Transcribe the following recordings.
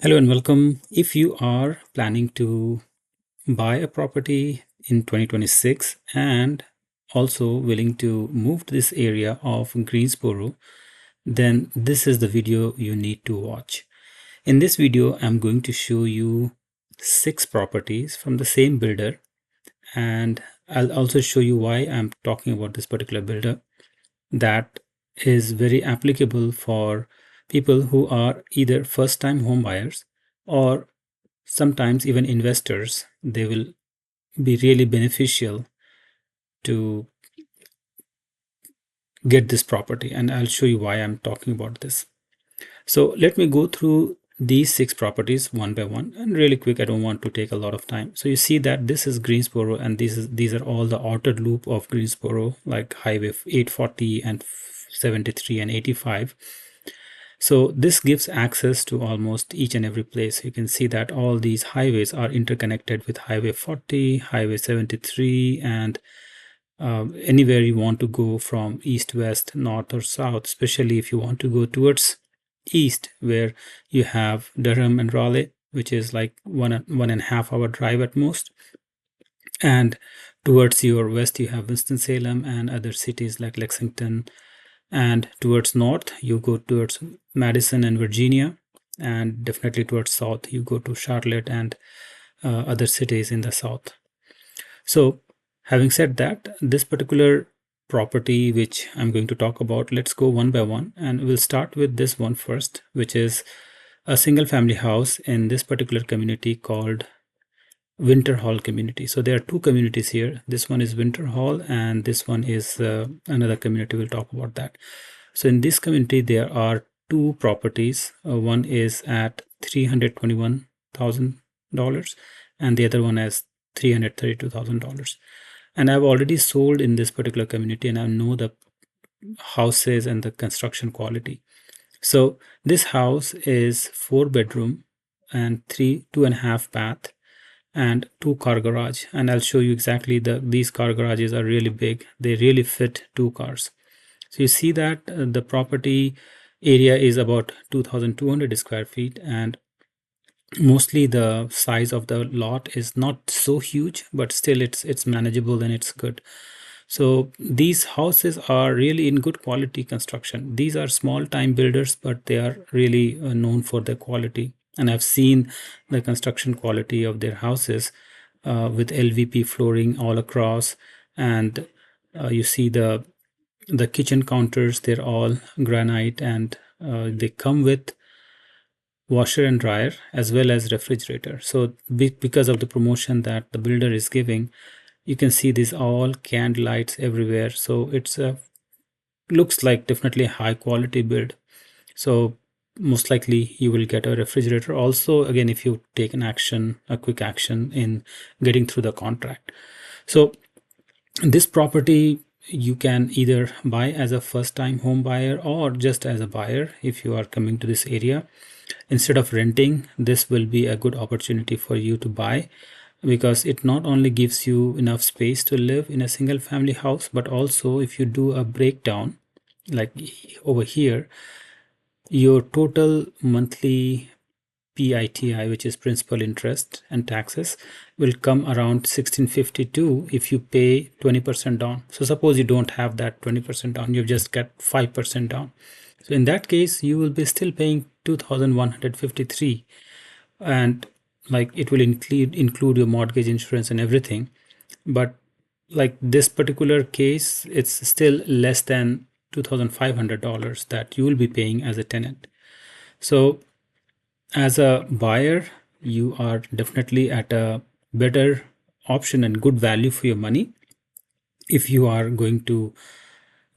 Hello and welcome. If you are planning to buy a property in 2026 and also willing to move to this area of Greensboro, then this is the video you need to watch. In this video, I'm going to show you 6 properties from the same builder, and I'll also show you why I'm talking about this particular builder. That is very applicable for people who are either first-time home buyers or sometimes even investors. They will be really beneficial to get this property, and I'll show you why I'm talking about this. So let me go through these 6 properties one by one and really quick. I don't want to take a lot of time. So you see that this is Greensboro, and these are all the outer loop of Greensboro, like highway 840 and 73 and 85. So this gives access to almost each and every place. You can see that all these highways are interconnected with highway 40, highway 73, and anywhere you want to go from east, west, north, or south, especially if you want to go towards east, where you have Durham and Raleigh, which is like one and a half hour drive at most. And towards your west, you have Winston-Salem and other cities like Lexington. And towards north, you go towards Madison and Virginia. And definitely towards south, you go to Charlotte and other cities in the south. So having said that, this particular property which I'm going to talk about, let's go one by one, and we'll start with this one first, which is a single family house in this particular community called Winter Hall community. So there are 2 communities here. This one is Winter Hall, and this one is another community. We'll talk about that. So in this community, there are 2 properties. One is at $321,000, and the other one has $332,000. And I've already sold in this particular community, and I know the houses and the construction quality. So this house is 4 bedroom and 2.5 bath and 2 car garage, and I'll show you exactly these car garages are really big. They really fit 2 cars. So you see that the property area is about 2,200 square feet, and mostly the size of the lot is not so huge, but still it's manageable and it's good. So these houses are really in good quality construction. These are small time builders, but they are really known for their quality. And I've seen the construction quality of their houses with LVP flooring all across. And you see the kitchen counters, they're all granite, and they come with washer and dryer as well as refrigerator. So because of the promotion that the builder is giving, you can see these all canned lights everywhere. So it's looks like definitely a high quality build. So most likely you will get a refrigerator also, again, if you take a quick action in getting through the contract. So this property you can either buy as a first time home buyer or just as a buyer. If you are coming to this area instead of renting, this will be a good opportunity for you to buy, because it not only gives you enough space to live in a single family house, but also if you do a breakdown like over here, your total monthly PITI, which is principal, interest and taxes, will come around 1652 if you pay 20% down. So suppose you don't have that 20% down, you've just got 5% down. So in that case, you will be still paying 2,153, and like it will include your mortgage, insurance, and everything. But like this particular case, it's still less than $2,500 that you will be paying as a tenant. So as a buyer, you are definitely at a better option and good value for your money if you are going to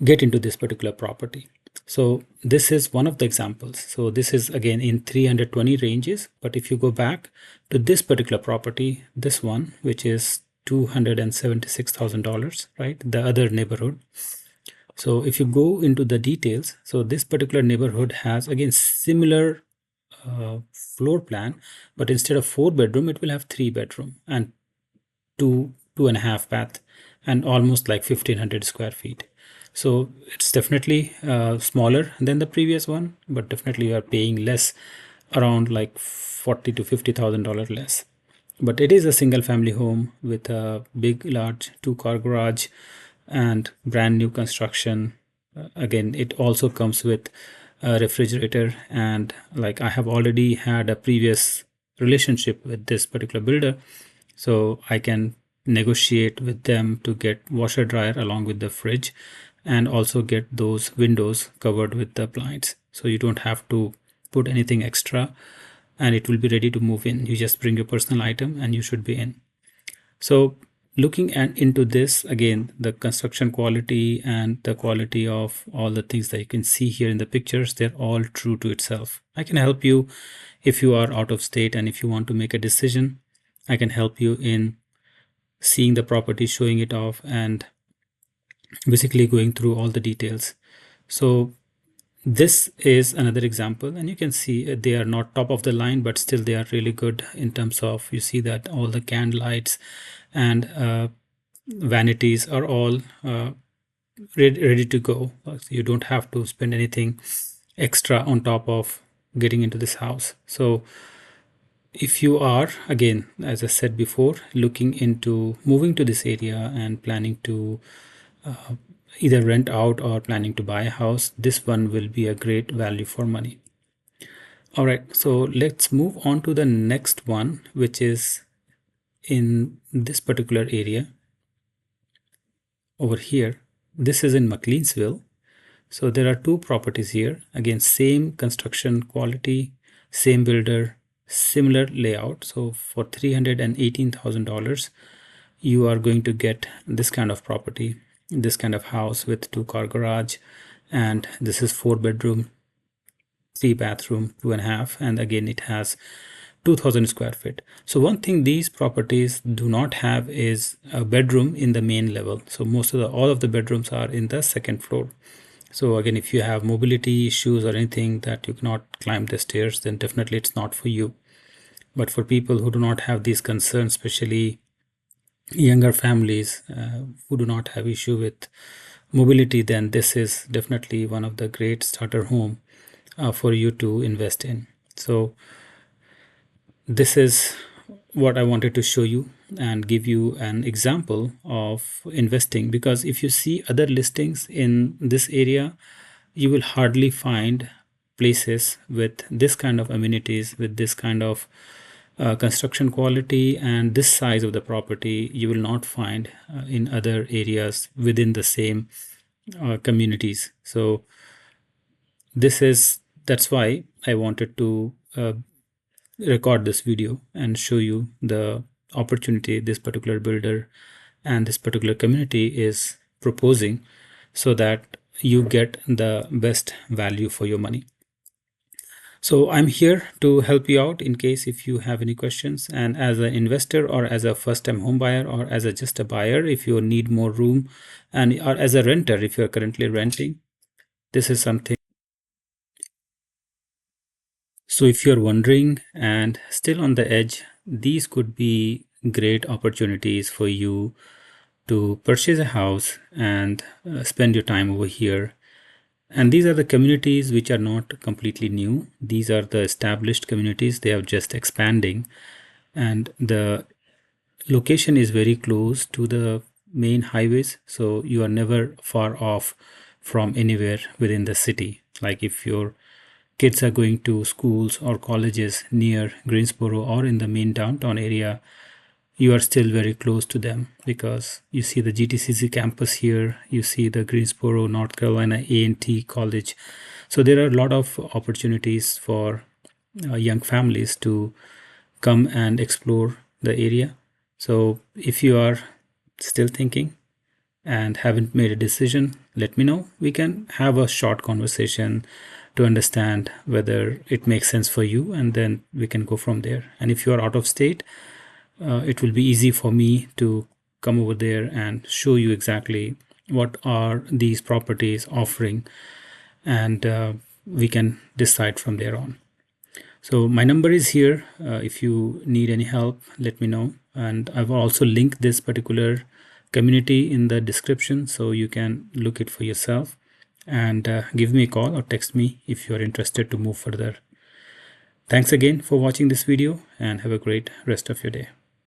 get into this particular property. So this is one of the examples. So this is again in 320 ranges, but if you go back to this particular property, this one, which is $276,000, right? The other neighborhood. So if you go into the details, so this particular neighborhood has again similar floor plan, but instead of 4 bedroom, it will have 3 bedroom and 2.5 bath and almost like 1,500 square feet. So it's definitely smaller than the previous one, but definitely you are paying less, around like $40,000 to $50,000 less. But it is a single family home with a big, large 2-car garage and brand new construction. Again, it also comes with a refrigerator, and like I have already had a previous relationship with this particular builder, so I can negotiate with them to get washer dryer along with the fridge, and also get those windows covered with the blinds, so you don't have to put anything extra, and it will be ready to move in. You just bring your personal item and you should be in. So looking at into this, again, the construction quality and the quality of all the things that you can see here in the pictures, they're all true to itself. I can help you if you are out of state and if you want to make a decision. I can help you in seeing the property, showing it off, and basically going through all the details. So this is another example, and you can see they are not top of the line, but still they are really good in terms of, you see that all the candle lights and vanities are all ready to go. You don't have to spend anything extra on top of getting into this house. So if you are, again, as I said before, looking into moving to this area and planning to either rent out or planning to buy a house, this one will be a great value for money. All right, so let's move on to the next one, which is in this particular area over here. This is in McLeansville. So there are two properties here. Again, same construction quality, same builder, similar layout. So for $318,000, you are going to get this kind of property, this kind of house with 2-car garage, and this is 4-bedroom, 3-bathroom, 2.5, and again it has 2,000 square feet. So one thing these properties do not have is a bedroom in the main level. So all of the bedrooms are in the second floor. So again, if you have mobility issues or anything that you cannot climb the stairs, then definitely it's not for you. But for people who do not have these concerns, especially younger families who do not have issue with mobility, then this is definitely one of the great starter home for you to invest in. So this is what I wanted to show you and give you an example of investing, because if you see other listings in this area, you will hardly find places with this kind of amenities, with this kind of construction quality and this size of the property. You will not find in other areas within the same communities. So that's why I wanted to record this video and show you the opportunity this particular builder and this particular community is proposing, so that you get the best value for your money. So I'm here to help you out in case if you have any questions, and as an investor or as a first-time home buyer or as just a buyer, if you need more room, and or as a renter, if you're currently renting, this is something. So if you're wondering and still on the edge, these could be great opportunities for you to purchase a house and spend your time over here. And these are the communities which are not completely new. These are the established communities. They are just expanding, and the location is very close to the main highways, so you are never far off from anywhere within the city. Like if your kids are going to schools or colleges near Greensboro or in the main downtown area, you are still very close to them, because you see the GTCC campus here, you see the Greensboro, North Carolina A&T College. So there are a lot of opportunities for young families to come and explore the area. So if you are still thinking and haven't made a decision, let me know. We can have a short conversation to understand whether it makes sense for you, and then we can go from there. And if you are out of state, it will be easy for me to come over there and show you exactly what are these properties offering, and we can decide from there on. So my number is here. If you need any help, let me know. And I've also linked this particular community in the description, so you can look it for yourself and give me a call or text me if you're interested to move further. Thanks again for watching this video and have a great rest of your day.